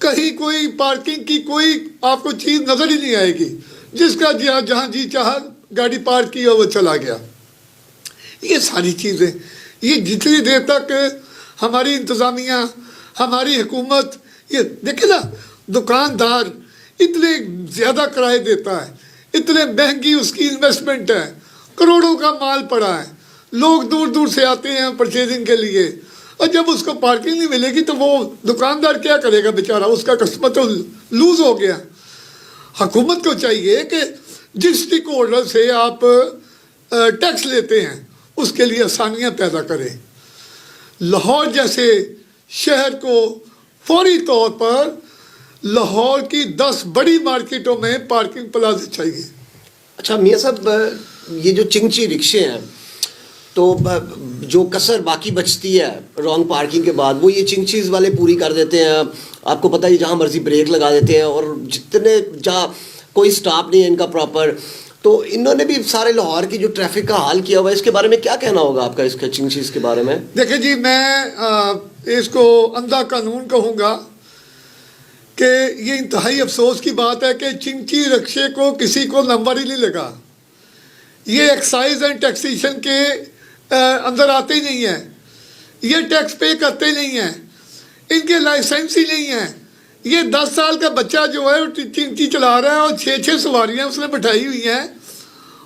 کہیں کوئی پارکنگ کی کوئی آپ کو چیز نظر ہی نہیں آئے گی، جس کا جہاں جی چاہا گاڑی پارک کی اور وہ چلا گیا۔ یہ ساری چیزیں، یہ جتنی دیر تک ہماری انتظامیہ، ہماری حکومت، یہ دیکھیں نا، دکاندار اتنے زیادہ کرائے دیتا ہے، اتنے مہنگی اس کی انویسٹمنٹ ہے، کروڑوں کا مال پڑا ہے، لوگ دور دور سے آتے ہیں پرچیزنگ کے لیے، اور جب اس کو پارکنگ نہیں ملے گی تو وہ دکاندار کیا کرے گا بیچارہ، اس کا کسٹمر تو لوز ہو گیا۔ حکومت کو چاہیے کہ جس اسٹیک ہولڈر سے آپ ٹیکس لیتے ہیں اس کے لیے آسانیاں پیدا کریں۔ لاہور جیسے شہر کو فوری طور پر لاہور کی 10 بڑی مارکیٹوں میں پارکنگ پلازے چاہیے۔ اچھا میاں صاحب، یہ جو چنگچی رکشے ہیں تو جو کسر باقی بچتی ہے رانگ پارکنگ کے بعد وہ یہ چنگچیز والے پوری کر دیتے ہیں۔ آپ کو پتہ ہی جہاں مرضی بریک لگا دیتے ہیں، اور جتنے جہاں کوئی سٹاپ نہیں ہے ان کا پراپر، تو انہوں نے بھی سارے لاہور کی جو ٹریفک کا حال کیا ہوا ہے، اس کے بارے میں کیا کہنا ہوگا آپ کا، اس کے چنگچیز کے بارے میں؟ دیکھیں جی، میں اس کو اندھا قانون کہوں گا کہ یہ انتہائی افسوس کی بات ہے کہ چنگچی رکشے کو کسی کو نمبر ہی نہیں لگا۔ یہ ایکسائز اینڈ ٹیکسیشن کے اندر آتے ہی نہیں ہیں، یہ ٹیکس پے کرتے نہیں ہیں، ان کے لائسنس ہی نہیں ہیں۔ یہ 10 سال کا بچہ جو ہے وہ چنگچی چلا رہا ہے اور 6 سواریاں اس نے بٹھائی ہوئی ہیں،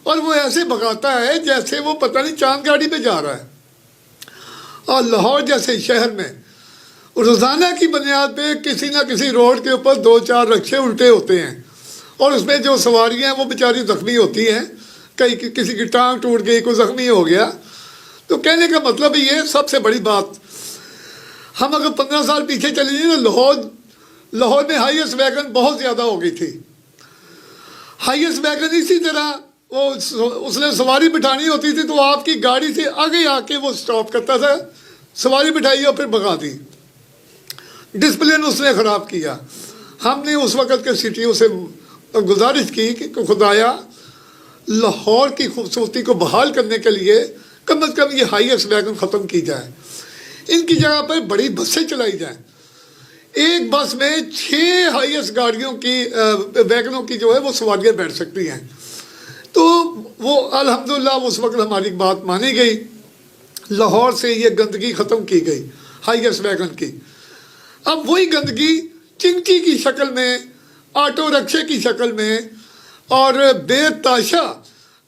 اور وہ ایسے بھگاتا ہے جیسے وہ پتہ نہیں چاند گاڑی پہ جا رہا ہے۔ اور لاہور جیسے شہر میں روزانہ کی بنیاد پہ کسی نہ کسی روڈ کے اوپر 2-4 رکشے الٹے ہوتے ہیں، اور اس میں جو سواریاں ہیں وہ بیچاری زخمی ہوتی ہیں، کہیں کسی کی ٹانگ ٹوٹ گئی، کوئی زخمی ہو گیا۔ تو کہنے کا مطلب یہ سب سے بڑی بات، ہم اگر 15 سال پیچھے چلے جائیں نا، لاہور میں ہائیسٹ ویگن بہت زیادہ ہو گئی تھی۔ ہائیسٹ ویگن اسی طرح اس نے سواری بٹھانی ہوتی تھی تو آپ کی گاڑی سے آگے آ کے وہ سٹاپ کرتا تھا، سواری بٹھائی اور پھر بھگا دی۔ ڈسپلن اس نے خراب کیا۔ ہم نے اس وقت کے سٹیوں سے گزارش کی کہ خدایا لاہور کی خوبصورتی کو بحال کرنے کے لیے کم از کم یہ ہائیسٹ ویگن ختم کی جائے، ان کی جگہ پر بڑی بسیں چلائی جائیں۔ ایک بس میں 6 ہائیسٹ گاڑیوں کی ویگنوں کی جو ہے وہ سواریاں بیٹھ سکتی ہیں۔ تو وہ الحمدللہ اس وقت ہماری بات مانی گئی، لاہور سے یہ گندگی ختم کی گئی ہائیسٹ ویگن کی۔ اب وہی گندگی چنگچی کی شکل میں، آٹو رکشے کی شکل میں، اور بے تاشا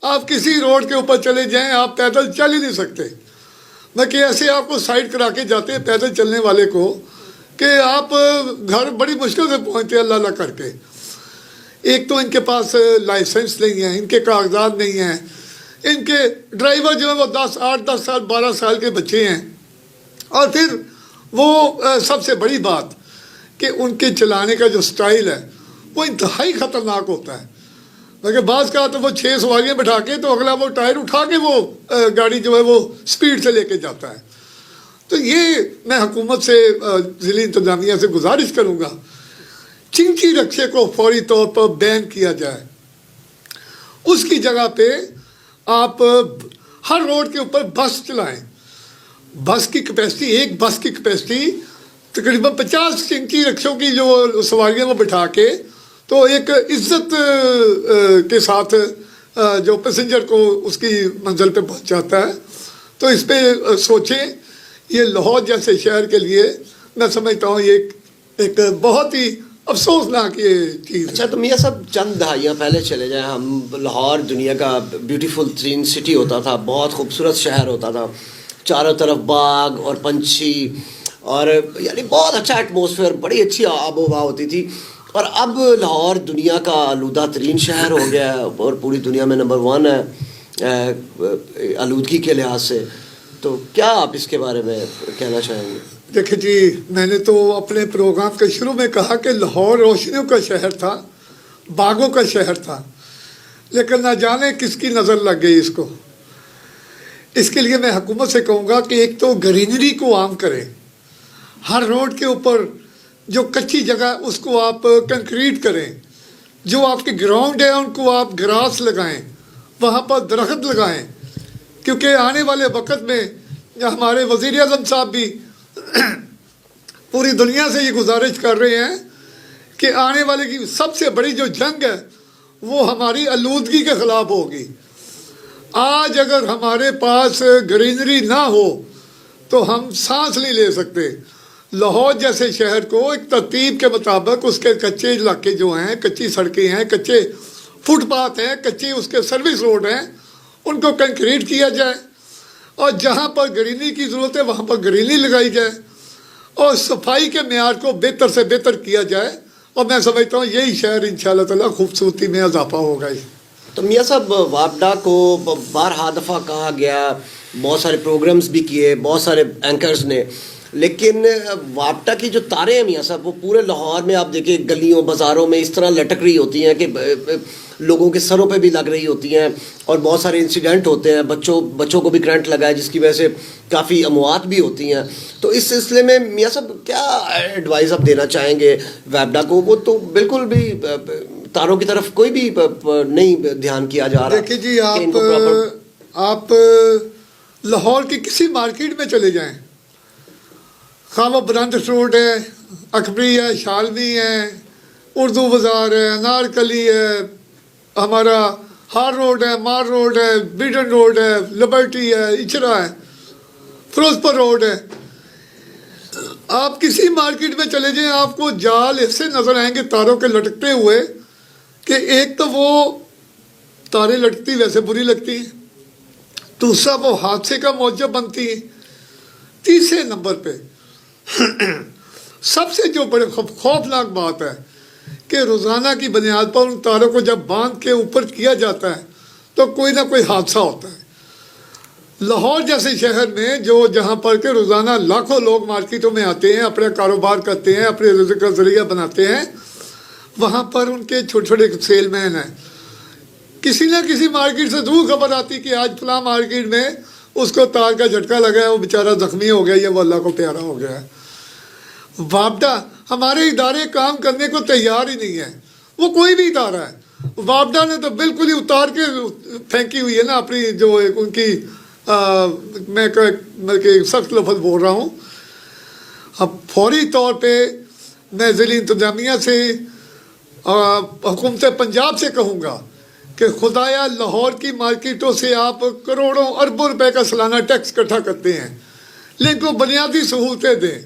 آپ کسی روڈ کے اوپر چلے جائیں، آپ پیدل چل ہی نہیں سکتے، بلکہ ایسے آپ کو سائڈ کرا کے جاتے ہیں پیدل چلنے والے کو کہ آپ گھر بڑی مشکل سے پہنچتے اللہ اللہ کر کے۔ ایک تو ان کے پاس لائسنس نہیں ہے، ان کے کاغذات نہیں ہیں، ان کے ڈرائیور جو ہیں وہ 8-10 سال 12 سال کے بچے ہیں، اور پھر وہ سب سے بڑی بات کہ ان کے چلانے کا جو سٹائل ہے وہ انتہائی خطرناک ہوتا ہے۔ لیکن بعض کا تو وہ 6 سواریاں بٹھا کے تو اگلا وہ ٹائر اٹھا کے وہ گاڑی جو ہے وہ سپیڈ سے لے کے جاتا ہے۔ تو یہ میں حکومت سے، ضلعی انتظامیہ سے گزارش کروں گا، چنگچی رکشے کو فوری طور پر بین کیا جائے۔ اس کی جگہ پہ آپ ہر روڈ کے اوپر بس چلائیں۔ بس کی کیپیسٹی، ایک بس کی کیپیسٹی تقریباً 50 چنگچی رکشوں کی جو سواریاں وہ بٹھا کے تو ایک عزت کے ساتھ جو پیسنجر کو اس کی منزل پہ پہنچاتا ہے۔ تو اس پہ سوچیں، یہ لاہور جیسے شہر کے لیے میں سمجھتا ہوں یہ ایک بہت ہی افسوسناک یہ چیز ہے۔ اچھا تو میاں صاحب، چند دہائیاں پہلے چلے جائیں، ہم لاہور دنیا کا بیوٹیفل ترین سٹی ہوتا تھا، بہت خوبصورت شہر ہوتا تھا، چاروں طرف باغ اور پنچھی، اور یعنی بہت اچھا ایٹماسفیئر، بڑی اچھی آب و ہوا ہوتی تھی۔ اور اب لاہور دنیا کا آلودہ ترین شہر ہو گیا ہے، اور پوری دنیا میں نمبر 1 ہے آلودگی کے لحاظ سے۔ تو کیا آپ اس کے بارے میں کہنا چاہیں گے؟ دیکھیں جی، میں نے تو اپنے پروگرام کے شروع میں کہا کہ لاہور روشنیوں کا شہر تھا، باغوں کا شہر تھا، لیکن نہ جانے کس کی نظر لگ گئی اس کو۔ اس کے لیے میں حکومت سے کہوں گا کہ ایک تو گرینری کو عام کریں، ہر روڈ کے اوپر جو کچی جگہ اس کو آپ کنکریٹ کریں، جو آپ کے گراؤنڈ ہے ان کو آپ گراس لگائیں، وہاں پر درخت لگائیں، کیونکہ آنے والے وقت میں ہمارے وزیر اعظم صاحب بھی پوری دنیا سے یہ گزارش کر رہے ہیں کہ آنے والے کی سب سے بڑی جو جنگ ہے وہ ہماری آلودگی کے خلاف ہوگی۔ آج اگر ہمارے پاس گرینری نہ ہو تو ہم سانس نہیں لے سکتے۔ لاہور جیسے شہر کو ایک ترتیب کے مطابق اس کے کچے علاقے جو ہیں، کچی سڑکیں ہیں، کچے فٹ پاتھ ہیں، کچے اس کے سروس روڈ ہیں، ان کو کنکریٹ کیا جائے، اور جہاں پر گرینری کی ضرورت ہے وہاں پر گرینری لگائی جائے، اور صفائی کے معیار کو بہتر سے بہتر کیا جائے، اور میں سمجھتا ہوں یہی شہر انشاءاللہ تعالیٰ خوبصورتی میں اضافہ ہوگا۔ تو میاں صاحب وابڈا کو بارہا دفعہ کہا گیا، بہت سارے پروگرامز بھی کیے بہت سارے اینکرز نے، لیکن وابڈا کی جو تاریں ہیں میاں صاحب وہ پورے لاہور میں آپ دیکھیں گلیوں بازاروں میں اس طرح لٹک رہی ہوتی ہیں کہ لوگوں کے سروں پہ بھی لگ رہی ہوتی ہیں، اور بہت سارے انسیڈنٹ ہوتے ہیں، بچوں کو بھی کرنٹ لگا ہے جس کی وجہ سے کافی اموات بھی ہوتی ہیں۔ تو اس سلسلے میں میاں صاحب کیا ایڈوائز آپ دینا چاہیں گے وابڈا کو؟ وہ تو بالکل بھی تاروں کی طرف کوئی بھی نہیں دھیان کیا جا رہا۔ دیکھیں جی، آپ لاہور کی کسی مارکیٹ میں چلے جائیں، خواہ وہ برانڈ روڈ ہے، اکبری ہے، شالمی ہے، اردو بازار ہے، انارکلی ہے، ہمارا ہار روڈ ہے، مار روڈ ہے، بیڈن روڈ ہے، لبرٹی ہے، اچرا ہے، فروزپور روڈ ہے، آپ کسی مارکیٹ میں چلے جائیں آپ کو جال ایسے نظر آئیں گے تاروں کے لٹکتے ہوئے کہ ایک تو وہ تاریں لٹکتی ویسے بری لگتی ہیں، دوسرا وہ حادثے کا موجب بنتی ہیں، تیسرے نمبر پہ سب سے جو بڑے خوفناک بات ہے کہ روزانہ کی بنیاد پر ان تاروں کو جب باندھ کے اوپر کیا جاتا ہے تو کوئی نہ کوئی حادثہ ہوتا ہے۔ لاہور جیسے شہر میں جہاں پر کہ روزانہ لاکھوں لوگ مارکیٹوں میں آتے ہیں، اپنے کاروبار کرتے ہیں، اپنے رزق کا ذریعہ بناتے ہیں، وہاں پر ان کے چھوٹے چھوٹے سیل مین ہیں، کسی نہ کسی مارکیٹ سے ضرور خبر آتی کہ آج فلاں مارکیٹ میں اس کو تار کا جھٹکا لگا ہے، وہ بیچارہ زخمی ہو گیا یا وہ اللہ کو پیارا ہو گیا ہے۔ وابڈا ہمارے ادارے کام کرنے کو تیار ہی نہیں ہے، وہ کوئی بھی ادارہ ہے۔ وابڈا نے تو بالکل ہی اتار کے پھینکی ہوئی ہے نا اپنی جو ان کی میں سخت لفظ بول رہا ہوں۔ اب فوری طور پہ میں ضلع انتظامیہ سے حکومت پنجاب سے کہوں گا کہ خدایا لاہور کی مارکیٹوں سے آپ کروڑوں اربوں روپے کا سالانہ ٹیکس اکٹھا کرتے ہیں، لیکن کو بنیادی سہولتیں دیں۔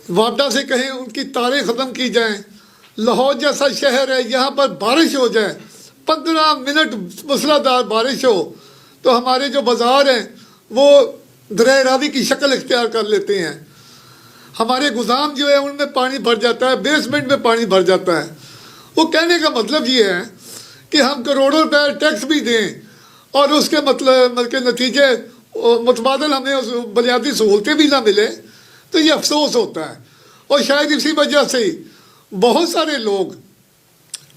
وابڈا سے کہیں ان کی تاریں ختم کی جائیں۔ لاہور جیسا شہر ہے، یہاں پر بارش ہو جائے، 15 منٹ موسلادھار بارش ہو تو ہمارے جو بازار ہیں وہ دریا راوی کی شکل اختیار کر لیتے ہیں، ہمارے گودام جو ہے ان میں پانی بھر جاتا ہے، بیسمنٹ میں پانی بھر جاتا ہے۔ وہ کہنے کا مطلب یہ ہے کہ ہم کروڑوں روپے ٹیکس بھی دیں اور اس کے مطلب کے نتیجے متبادل ہمیں بنیادی سہولتیں بھی نہ ملے تو یہ افسوس ہوتا ہے۔ اور شاید اسی وجہ سے بہت سارے لوگ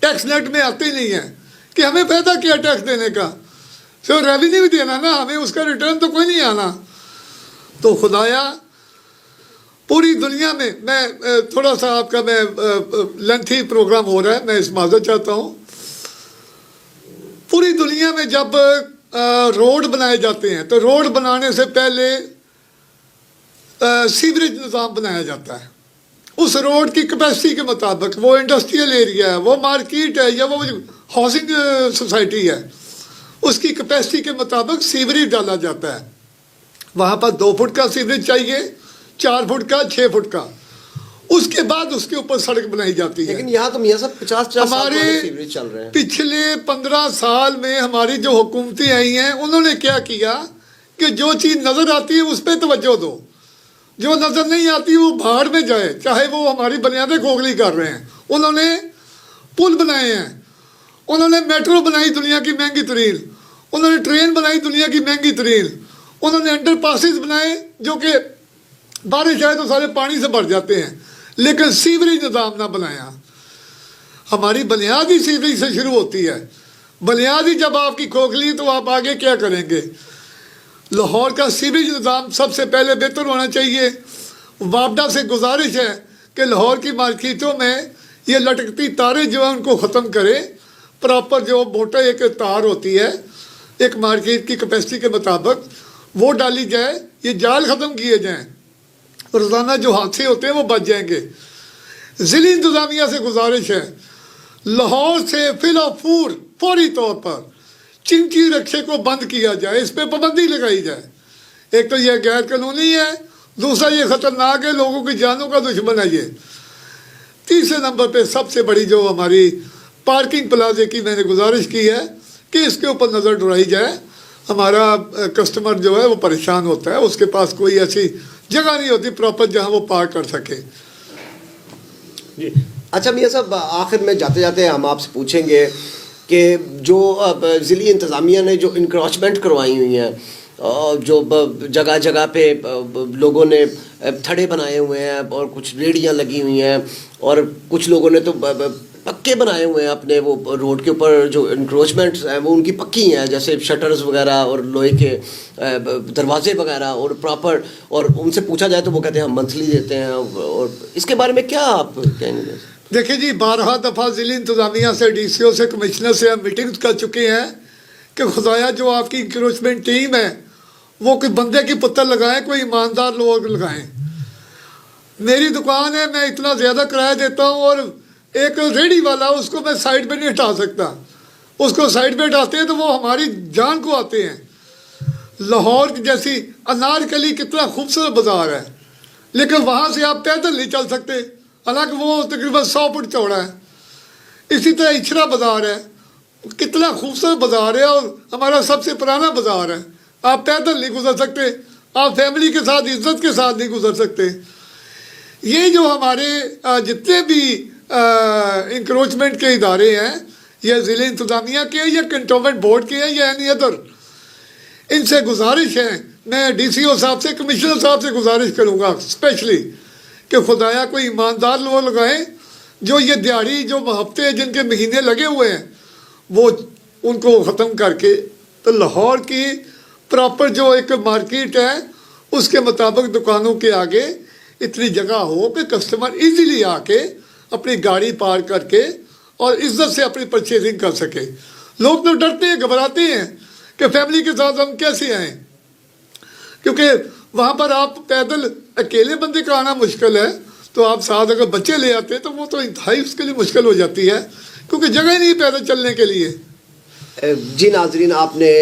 ٹیکس نیٹ میں آتے ہی نہیں ہیں کہ ہمیں فائدہ کیا ٹیکس دینے کا، صرف ریونیو بھی دینا نا، ہمیں اس کا ریٹرن تو کوئی نہیں آنا۔ تو خدایا پوری دنیا میں تھوڑا سا آپ کا لینتھی پروگرام ہو رہا ہے، میں اس معذرت چاہتا ہوں۔ پوری دنیا میں جب روڈ بنائے جاتے ہیں تو روڈ بنانے سے پہلے سیوریج نظام بنایا جاتا ہے، اس روڈ کی کیپیسٹی کے مطابق، وہ انڈسٹریل ایریا ہے، وہ مارکیٹ ہے یا وہ ہاؤسنگ سوسائٹی ہے، اس کی کیپیسٹی کے مطابق سیوریج ڈالا جاتا ہے۔ وہاں پر 2 فٹ کا سیوریج چاہیے، 4 فٹ کا، 6 فٹ کا، اس کے بعد اس کے اوپر سڑک بنائی جاتی ہے۔ لیکن یہاں تو میاں صاحب 50 ہمارے سیوریج چل رہے ہیں۔ پچھلے 15 سال میں ہماری جو حکومتیں آئی ہیں انہوں نے کیا کیا کہ جو چیز نظر آتی ہے اس پہ توجہ دو، جو نظر نہیں آتی وہ بھاڑ میں جائے، چاہے وہ ہماری بنیادیں کھوکھلی کر رہے ہیں۔ انہوں نے پل بنائے ہیں، انہوں نے میٹرو بنائی دنیا کی مہنگی ترین، انہوں نے ٹرین بنائی دنیا کی مہنگی ترین، انہوں نے انڈر پاسز بنائے جو کہ بارش آئے تو سارے پانی سے بھر جاتے ہیں، لیکن سیوریج نظام نہ بنایا۔ ہماری بنیادی سیوریج سے شروع ہوتی ہے، بنیادی جب آپ کی کھوکھلی تو آپ آگے کیا کریں گے؟ لاہور کا سیوریج نظام سب سے پہلے بہتر ہونا چاہیے۔ وابڈا سے گزارش ہے کہ لاہور کی مارکیٹوں میں یہ لٹکتی تاریں جو ہیں ان کو ختم کرے، پراپر جو موٹا ایک تار ہوتی ہے ایک مارکیٹ کی کیپیسٹی کے مطابق وہ ڈالی جائے، یہ جال ختم کیے جائیں، روزانہ جو حادثے ہوتے ہیں وہ بچ جائیں گے۔ ضلعی انتظامیہ سے گزارش ہے لاہور سے فور فوری طور پر چنکی رکشے کو بند کیا جائے، اس پہ پابندی لگائی جائے۔ ایک تو یہ غیر قانونی ہے، دوسرا یہ خطرناک ہے، لوگوں کی جانوں کا دشمن ہے یہ۔ تیسرے نمبر پہ سب سے بڑی جو ہماری پارکنگ پلازے کی میں نے گزارش کی ہے کہ اس کے اوپر نظر ڈرائی جائے۔ ہمارا کسٹمر جو ہے وہ پریشان ہوتا ہے، اس کے پاس کوئی ایسی جگہ نہیں ہوتی پراپر جہاں وہ پارک کر سکے۔ جی اچھا میاں صاحب، آخر میں جاتے جاتے ہم آپ سے پوچھیں گے کہ جو ضلعی انتظامیہ نے جو انکروچمنٹ کروائی ہوئی ہیں، جو جگہ جگہ پہ لوگوں نے تھڑے بنائے ہوئے ہیں اور کچھ ریڑیاں لگی ہوئی ہیں، اور کچھ لوگوں نے تو پکے بنائے ہوئے ہیں اپنے وہ روڈ کے اوپر، جو انکروچمنٹس ہیں وہ ان کی پکی ہیں، جیسے شٹرز وغیرہ اور لوہے کے دروازے وغیرہ، اور پراپر، اور ان سے پوچھا جائے تو وہ کہتے ہیں ہم منتھلی دیتے ہیں۔ اور اس کے بارے میں کیا آپ کہیں گے؟ دیکھیں جی، 12 دفعہ ضلعی انتظامیہ سے، ڈی سی او سے، کمشنر سے ہم میٹنگز کر چکے ہیں کہ خدایا جو آپ کی انکروچمنٹ ٹیم ہے وہ کوئی بندے کی پتر لگائیں، کوئی ایماندار لوگ لگائیں۔ میری دکان ہے، میں اتنا زیادہ کرایہ دیتا ہوں، اور ایک ریڑھی والا اس کو میں سائڈ پہ نہیں ہٹا سکتا، اس کو سائڈ پہ ہٹاتے ہیں تو وہ ہماری جان کو آتے ہیں۔ لاہور کی جیسی انارکلی کتنا خوبصورت بازار ہے، لیکن وہاں سے آپ پیدل نہیں چل سکتے، حالانکہ وہ تقریباً 100 فٹ چوڑا ہے۔ اسی طرح اچھرا بازار ہے، کتنا خوبصورت بازار ہے، اور ہمارا سب سے پرانا بازار ہے، آپ پیدل نہیں گزر سکتے، آپ فیملی کے ساتھ عزت کے ساتھ نہیں گزر سکتے۔ یہ جو ہمارے جتنے بھی انکروچمنٹ کے ادارے ہیں، یا ضلع انتظامیہ کے ہیں، یا کنٹونمنٹ بورڈ کے ہیں، یا اینی ادر، ان سے گزارش ہے، میں ڈی سی او صاحب سے، کمشنر صاحب سے گزارش کروں گا اسپیشلی کہ خدایا کوئی ایماندار لوگ لگائیں، جو یہ دیہڑی جو ہفتے جن کے مہینے لگے ہوئے ہیں وہ ان کو ختم کر کے، تو لاہور کی پراپر جو ایک مارکیٹ ہے اس کے مطابق دکانوں کے آگے اتنی جگہ ہو کہ کسٹمر ایزیلی آ کے اپنی گاڑی پارک کر کے اور عزت سے اپنی پرچیزنگ کر سکے۔ لوگ تو ڈرتے ہیں، گھبراتے ہیں کہ فیملی کے ساتھ ہم کیسے آئیں، کیونکہ وہاں پر آپ پیدل اکیلے بندے کا آنا مشکل ہے، تو آپ ساتھ اگر بچے لے آتے ہیں تو وہ تو انتہائی اس کے لیے مشکل ہو جاتی ہے، کیونکہ جگہ ہی نہیں پیدل چلنے کے لیے۔ جی ناظرین، آپ نے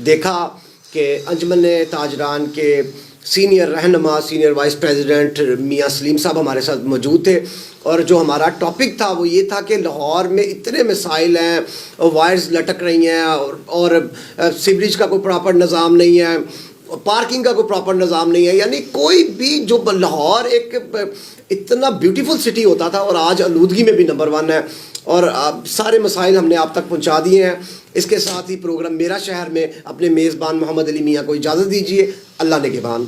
دیکھا کہ انجمن تاجران کے سینئر رہنما، سینئر وائس پریزیڈنٹ میاں سلیم صاحب ہمارے ساتھ موجود تھے، اور جو ہمارا ٹاپک تھا وہ یہ تھا کہ لاہور میں اتنے مسائل ہیں، وائرز لٹک رہی ہیں، اور سیوریج کا کوئی پراپر نظام نہیں ہے، پارکنگ کا کوئی پراپر نظام نہیں ہے، یعنی کوئی بھی جو لاہور ایک اتنا بیوٹیفل سٹی ہوتا تھا اور آج آلودگی میں بھی نمبر 1 ہے، اور سارے مسائل ہم نے آپ تک پہنچا دیے ہیں۔ اس کے ساتھ ہی پروگرام میرا شہر میں اپنے میزبان محمد علی میاں کو اجازت دیجیے۔ اللہ نگہبان۔